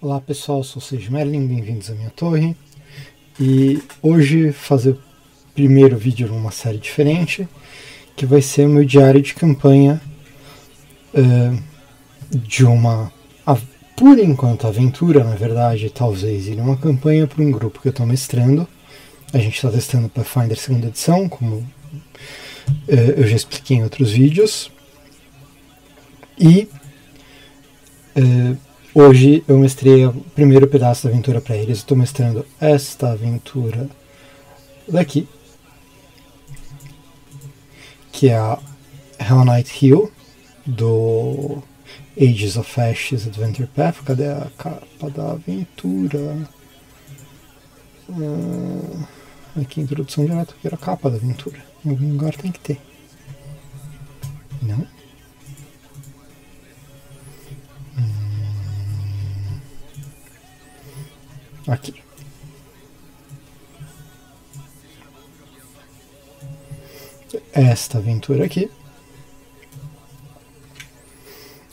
Olá pessoal, sou o Sage Merlin, bem-vindos à minha torre. E hoje fazer o primeiro vídeo numa série diferente, que vai ser o meu diário de campanha de uma, por enquanto, aventura, na verdade, talvez ir uma campanha para um grupo que eu estou mestrando. A gente está testando Pathfinder 2ª edição, como eu já expliquei em outros vídeos. E hoje eu mestrei o primeiro pedaço da aventura para eles. Estou mestrando esta aventura daqui, que é a Hell Knight Hill, do Ages of Ashes Adventure Path. Cadê a capa da aventura? Aqui, introdução direta, que era a capa da aventura. Em algum lugar tem que ter. Não? Aqui. Esta aventura aqui.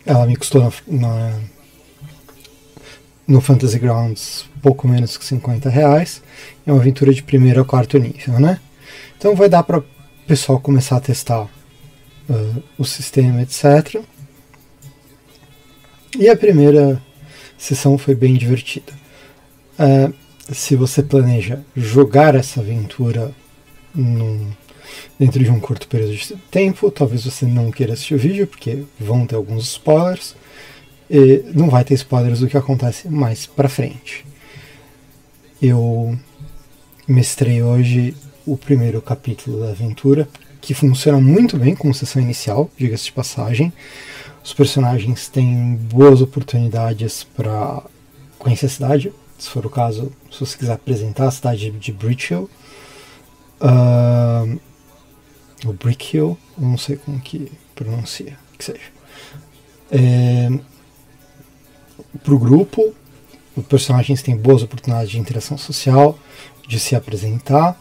Ela me custou no Fantasy Grounds pouco menos que R$50. É uma aventura de 1º a 4º nível, né? Então vai dar para o pessoal começar a testar o sistema, etc. E a primeira sessão foi bem divertida. Se você planeja jogar essa aventura dentro de um curto período de tempo, talvez você não queira assistir o vídeo, porque vão ter alguns spoilers, e não vai ter spoilers do que acontece mais pra frente. Eu mestrei hoje o primeiro capítulo da aventura, que funciona muito bem como sessão inicial, diga-se de passagem. Os personagens têm boas oportunidades para conhecer a cidade, se for o caso, se você quiser apresentar a cidade de Bridgehill, ou Brickhill, não sei como que pronuncia, que seja. Para o grupo, os personagens têm boas oportunidades de interação social, de se apresentar,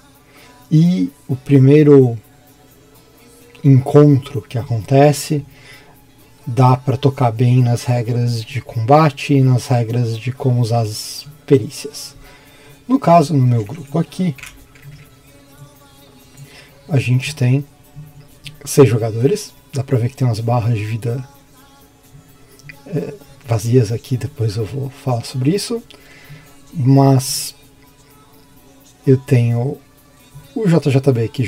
e o primeiro encontro que acontece dá para tocar bem nas regras de combate e nas regras de como usar as perícias. No caso, no meu grupo aqui, a gente tem 6 jogadores. Dá pra ver que tem umas barras de vida vazias aqui, depois eu vou falar sobre isso. Mas eu tenho o JJB que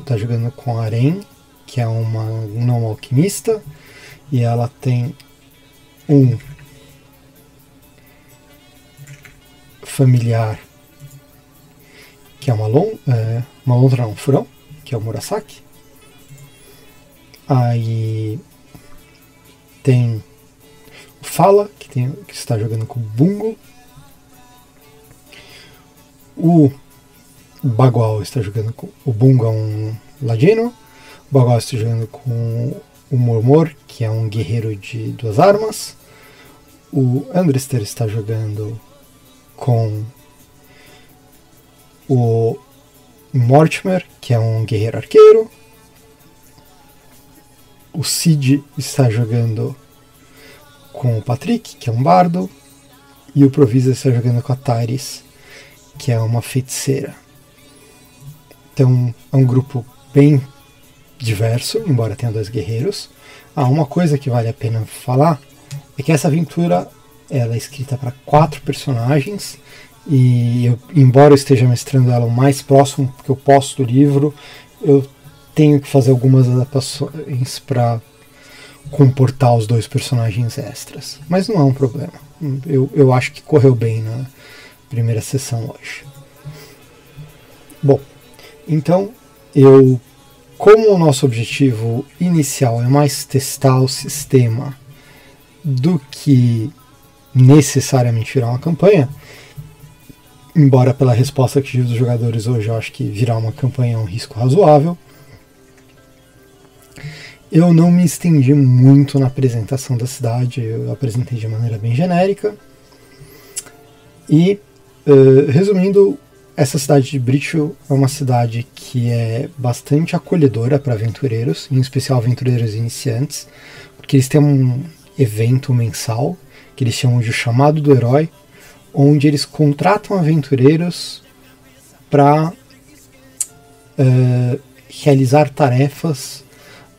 tá jogando com a Aren, que é uma não alquimista, e ela tem um familiar que é uma lontra, um furão, que é o Murasaki. Aí tem o Fala, que está jogando com o Bungo. O Bagual está jogando com o Bungo, é um ladino. O Bagual está jogando com o Mormor, que é um guerreiro de 2 armas. O Andrister está jogando com o Mortimer, que é um guerreiro arqueiro. O Cid está jogando com o Patrick, que é um bardo. E o Provisa está jogando com a Tyrese, que é uma feiticeira. Então é um grupo bem diverso, embora tenha 2 guerreiros. Uma coisa que vale a pena falar é que essa aventura ela é escrita para 4 personagens, e embora eu esteja mestrando ela o mais próximo que eu posso do livro, eu tenho que fazer algumas adaptações para comportar os 2 personagens extras. Mas não é um problema. Eu acho que correu bem na primeira sessão hoje. Bom, então como o nosso objetivo inicial é mais testar o sistema do que necessariamente virar uma campanha, embora pela resposta que tive dos jogadores hoje eu acho que virar uma campanha é um risco razoável, eu não me estendi muito na apresentação da cidade. Eu apresentei de maneira bem genérica. E, resumindo, essa cidade de Bridgehill é uma cidade que é bastante acolhedora para aventureiros, em especial aventureiros iniciantes, porque eles têm um evento mensal que eles chamam de Chamado do Herói, onde eles contratam aventureiros para realizar tarefas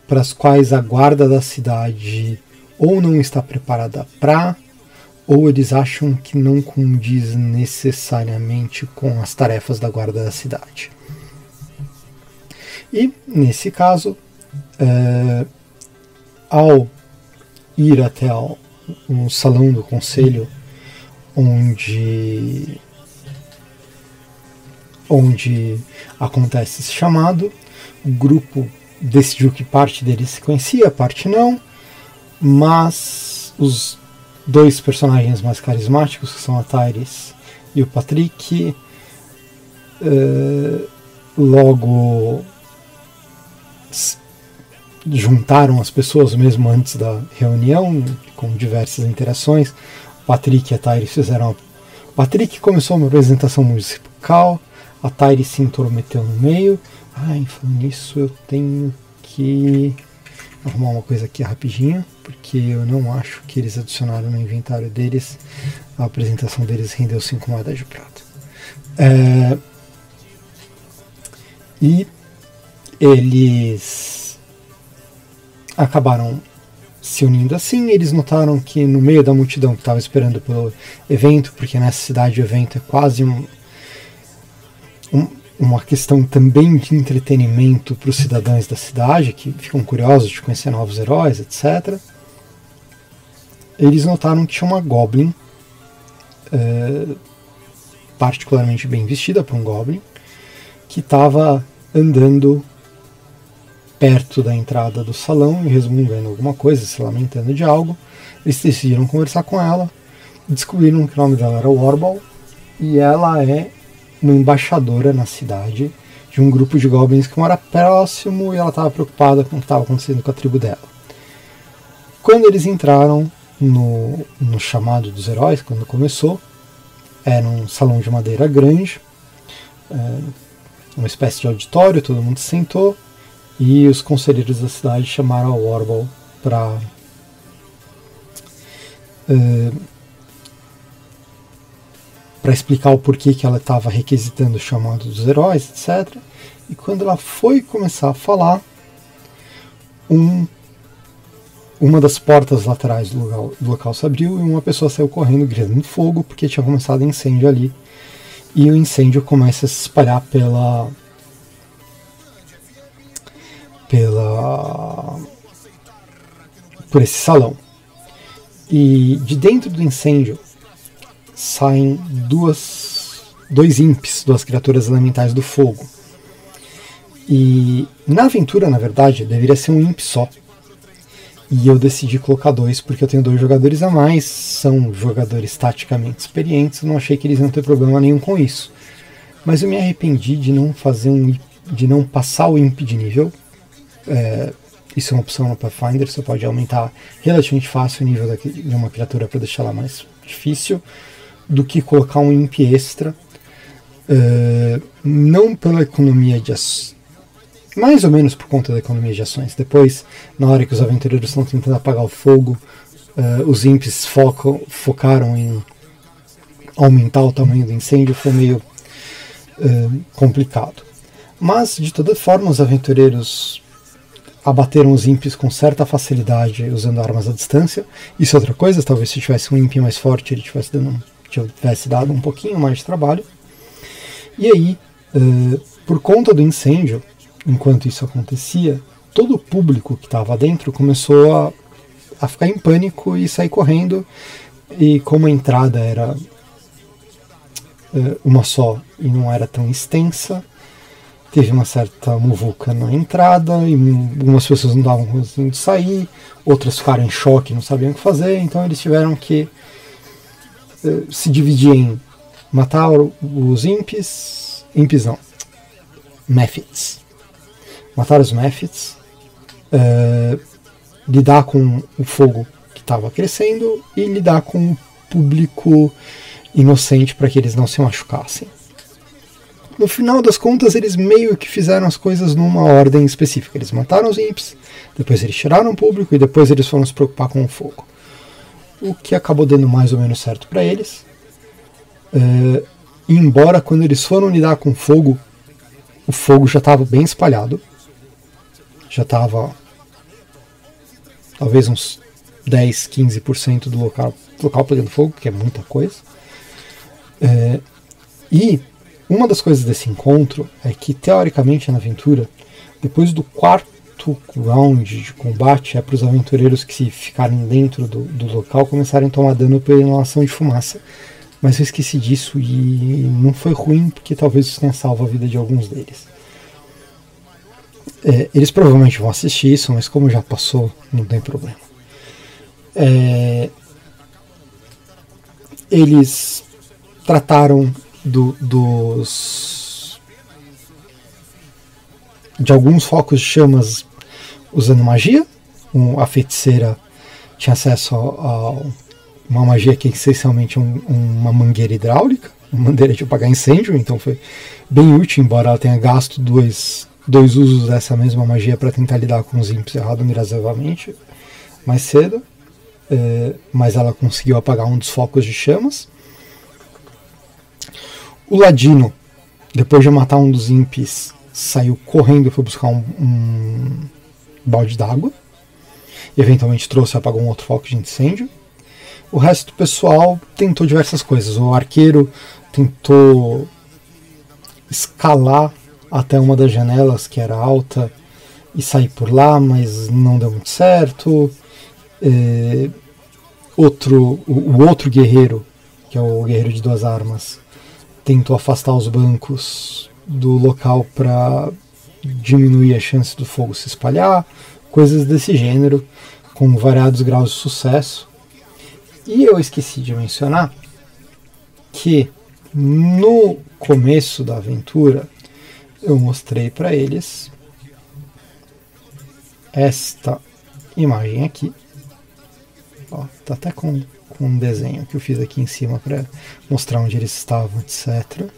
para as quais a guarda da cidade ou não está preparada para, ou eles acham que não condiz necessariamente com as tarefas da guarda da cidade. E, nesse caso, ao ir até um salão do conselho onde acontece esse chamado, o grupo decidiu que parte deles se conhecia, parte não, mas os dois personagens mais carismáticos, que são a Tyrese e o Patrick, logo juntaram as pessoas mesmo antes da reunião, com diversas interações. O Patrick e a Tyrese fizeram... O Patrick começou uma apresentação musical, a Tyrese se intrometeu no meio. Falando nisso, eu tenho que arrumar uma coisa aqui rapidinho, porque eu não acho que eles adicionaram no inventário deles. A apresentação deles rendeu 5 moedas de prata. E eles acabaram se unindo assim. Eles notaram que no meio da multidão que estava esperando pelo evento, porque nessa cidade o evento é quase uma questão também de entretenimento para os cidadãos da cidade, que ficam curiosos de conhecer novos heróis, etc. Eles notaram que tinha uma Goblin, particularmente bem vestida para um Goblin, que estava andando perto da entrada do salão e resmungando alguma coisa, se lamentando de algo. Eles decidiram conversar com ela, descobriram que o nome dela era Warball, e ela é uma embaixadora na cidade de um grupo de goblins que mora próximo, e ela estava preocupada com o que estava acontecendo com a tribo dela. Quando eles entraram no chamado dos heróis, quando começou, era um salão de madeira grande, uma espécie de auditório, todo mundo se sentou, e os conselheiros da cidade chamaram a Warball para explicar o porquê que ela estava requisitando o chamado dos heróis, etc. E quando ela foi começar a falar, uma das portas laterais do local se abriu e uma pessoa saiu correndo gritando fogo, porque tinha começado incêndio ali. E o incêndio começa a se espalhar por esse salão. E de dentro do incêndio saem dois imps, duas criaturas elementais do fogo. E na aventura, na verdade, deveria ser um imp só. E eu decidi colocar 2 porque eu tenho 2 jogadores a mais, são jogadores taticamente experientes, não achei que eles iam ter problema nenhum com isso. Mas eu me arrependi de não de não passar o imp de nível. Isso é uma opção no Pathfinder, você pode aumentar relativamente fácil o nível de uma criatura para deixar ela mais difícil, do que colocar um imp extra, não pela economia de ações, mais ou menos por conta da economia de ações. Depois, na hora que os aventureiros estão tentando apagar o fogo, os imps focaram em aumentar o tamanho do incêndio, foi meio complicado. Mas, de toda forma, os aventureiros abateram os imps com certa facilidade usando armas à distância. Isso é outra coisa, talvez se tivesse um imp mais forte ele tivesse dado um pouquinho mais de trabalho. E aí, por conta do incêndio, enquanto isso acontecia, todo o público que estava dentro começou a ficar em pânico e sair correndo. E como a entrada era uma só e não era tão extensa, teve uma certa muvuca na entrada e algumas pessoas não estavam conseguindo sair, outras ficaram em choque, não sabiam o que fazer, então eles tiveram que se dividir em matar os Mephits. Matar os Mephits, lidar com o fogo que estava crescendo e lidar com o público inocente para que eles não se machucassem. No final das contas, eles meio que fizeram as coisas numa ordem específica. Eles mataram os imps, depois eles tiraram o público e depois eles foram se preocupar com o fogo. O que acabou dando mais ou menos certo para eles. embora quando eles foram lidar com fogo, o fogo já estava bem espalhado, já estava talvez uns 10, 15% do local pegando fogo, que é muita coisa. E uma das coisas desse encontro é que, teoricamente, na aventura, depois do quarto round de combate, é para os aventureiros que se ficarem dentro do local começarem a tomar dano pela inalação de fumaça. Mas eu esqueci disso e não foi ruim, porque talvez isso tenha salvo a vida de alguns deles. Eles provavelmente vão assistir isso, mas como já passou, não tem problema. Eles trataram de alguns focos de chamas usando magia. A feiticeira tinha acesso a uma magia que é essencialmente uma mangueira hidráulica, uma maneira de apagar incêndio, então foi bem útil, embora ela tenha gasto dois usos dessa mesma magia para tentar lidar com os imps razoavelmente mais cedo, mas ela conseguiu apagar um dos focos de chamas. O ladino, depois de matar um dos imps, saiu correndo e foi buscar um balde d'água, e eventualmente trouxe e apagou um outro foco de incêndio. O resto do pessoal tentou diversas coisas. O arqueiro tentou escalar até uma das janelas, que era alta, e sair por lá, mas não deu muito certo. O outro guerreiro, que é o guerreiro de 2 armas, tentou afastar os bancos do local para diminuir a chance do fogo se espalhar, coisas desse gênero, com variados graus de sucesso. E eu esqueci de mencionar que no começo da aventura eu mostrei para eles esta imagem aqui. Ó, tá até com um desenho que eu fiz aqui em cima para mostrar onde eles estavam, etc.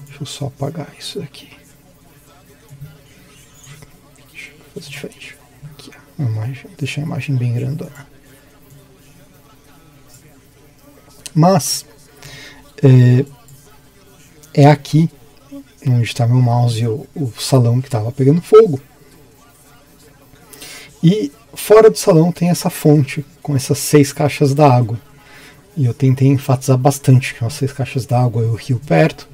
Deixa eu só apagar isso daqui. Deixa eu fazer diferente. Aqui, ó, deixar a imagem bem grandona. Mas é aqui onde está meu mouse e o salão que estava pegando fogo. E fora do salão tem essa fonte com essas 6 caixas d'água. E eu tentei enfatizar bastante que as 6 caixas d'água e o rio perto.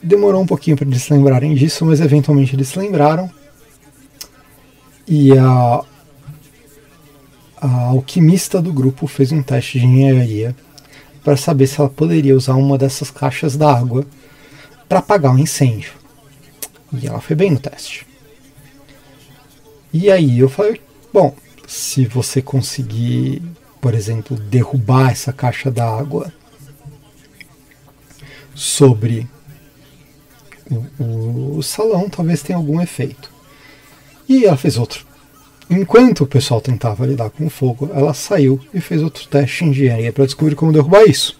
Demorou um pouquinho para eles se lembrarem disso, mas eventualmente eles se lembraram. E a alquimista do grupo fez um teste de engenharia para saber se ela poderia usar uma dessas caixas d'água para apagar um incêndio. E ela foi bem no teste. E aí eu falei, bom, se você conseguir, por exemplo, derrubar essa caixa d'água sobre o salão, talvez tenha algum efeito. E ela fez outro. Enquanto o pessoal tentava lidar com o fogo, ela saiu e fez outro teste de engenharia para descobrir como derrubar isso.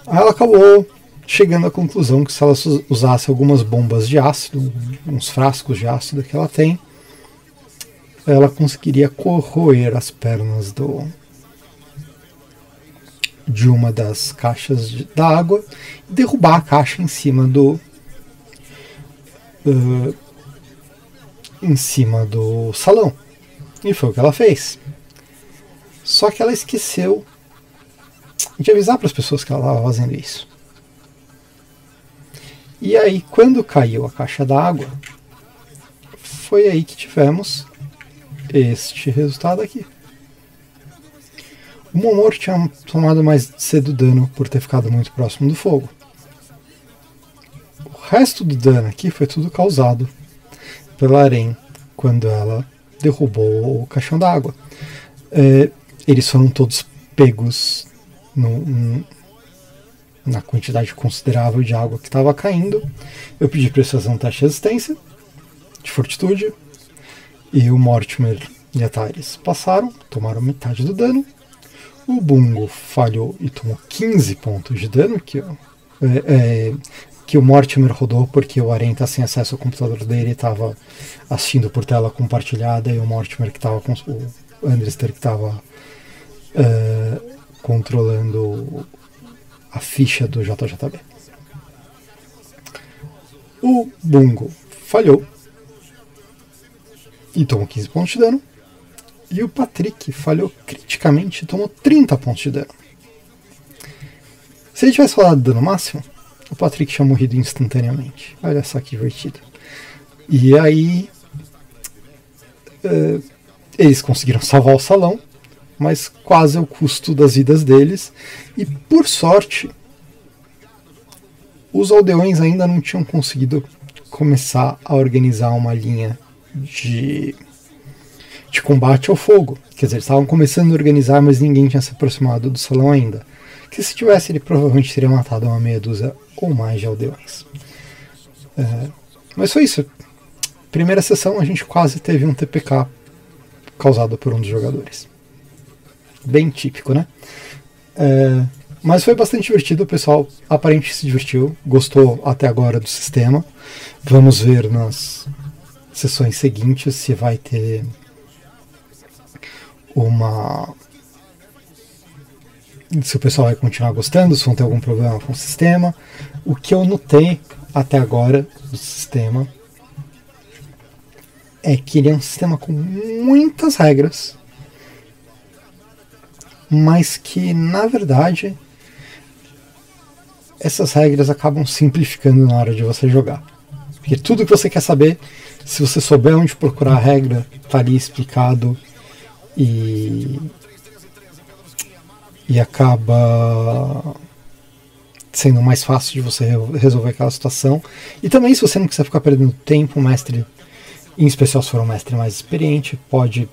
Aí ela acabou chegando à conclusão que se ela usasse algumas bombas de ácido, uns frascos de ácido que ela tem, ela conseguiria corroer as pernas de uma das caixas da água e derrubar a caixa em cima do salão. E foi o que ela fez. Só que ela esqueceu de avisar para as pessoas que ela estava fazendo isso. E aí, quando caiu a caixa d'água, foi aí que tivemos este resultado aqui. O Momor tinha tomado mais cedo dano por ter ficado muito próximo do fogo. O resto do dano aqui foi tudo causado pela Aren quando ela derrubou o caixão d'água. Eles foram todos pegos na quantidade considerável de água que estava caindo. Eu pedi para eles fazerem um teste de resistência, de fortitude, e o Mortimer e a Tharis passaram, tomaram metade do dano. O Bungo falhou e tomou 15 pontos de dano, que o Mortimer rodou porque o Aren está sem acesso ao computador dele, estava assistindo por tela compartilhada, e o Mortimer que estava com o Andrester que estava controlando a ficha do JJB. O Bungo falhou e tomou 15 pontos de dano. E o Patrick falhou criticamente e tomou 30 pontos de dano. Se ele tivesse falado dano máximo, o Patrick tinha morrido instantaneamente. Olha só que divertido. E aí eles conseguiram salvar o salão, mas quase ao custo das vidas deles. E por sorte, os aldeões ainda não tinham conseguido começar a organizar uma linha de combate ao fogo. Quer dizer, eles estavam começando a organizar, mas ninguém tinha se aproximado do salão ainda. Que se tivesse, ele provavelmente teria matado uma meia dúzia ou mais de aldeões. Mas foi isso. Primeira sessão, a gente quase teve um TPK causado por um dos jogadores. Bem típico, né? Mas foi bastante divertido, o pessoal aparentemente se divertiu, gostou até agora do sistema. Vamos ver nas sessões seguintes se vai ter se o pessoal vai continuar gostando, se vão ter algum problema com o sistema. O que eu notei até agora do sistema é que ele é um sistema com muitas regras, mas que, na verdade, essas regras acabam simplificando na hora de você jogar. Porque tudo que você quer saber, se você souber onde procurar a regra, está ali explicado e acaba sendo mais fácil de você resolver aquela situação. E também, se você não quiser ficar perdendo tempo, o mestre, em especial se for um mestre mais experiente, pode,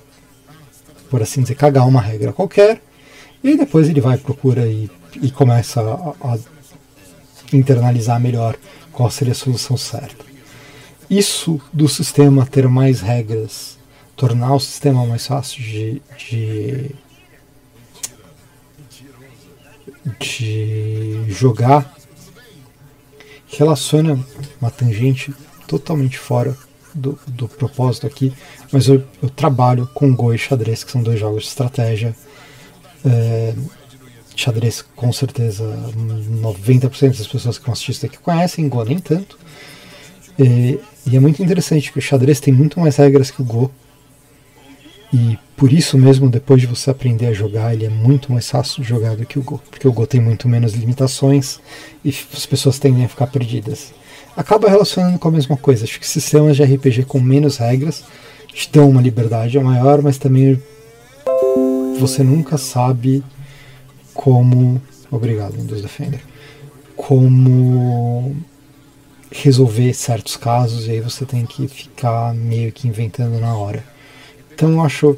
por assim dizer, cagar uma regra qualquer, e depois ele vai, procura e começa a internalizar melhor qual seria a solução certa. Isso do sistema ter mais regras, tornar o sistema mais fácil de jogar, relaciona uma tangente totalmente fora do propósito aqui, mas eu trabalho com Go e xadrez, que são dois jogos de estratégia. Xadrez, com certeza 90% das pessoas que vão assistir isso aqui conhecem, Go nem tanto. E é muito interessante que o xadrez tem muito mais regras que o Go, e por isso mesmo, depois de você aprender a jogar, ele é muito mais fácil de jogar do que o Go, porque o Go tem muito menos limitações e as pessoas tendem a ficar perdidas. Acaba relacionando com a mesma coisa. Acho que sistemas de RPG com menos regras te dão uma liberdade maior, mas também você nunca sabe como... Obrigado, Windows Defender. Como resolver certos casos, e aí você tem que ficar meio que inventando na hora. Então eu acho,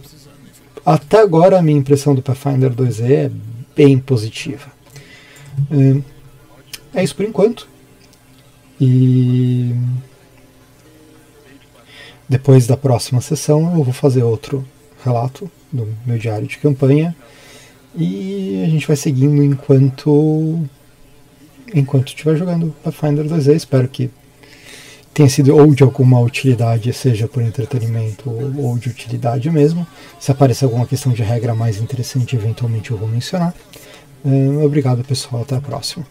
até agora a minha impressão do Pathfinder 2e é bem positiva. É isso por enquanto. E depois da próxima sessão eu vou fazer outro relato do meu diário de campanha e a gente vai seguindo enquanto estiver jogando Pathfinder 2e. Espero que tenha sido ou de alguma utilidade, seja por entretenimento ou de utilidade mesmo. Se aparecer alguma questão de regra mais interessante, eventualmente eu vou mencionar. Obrigado, pessoal, até a próxima.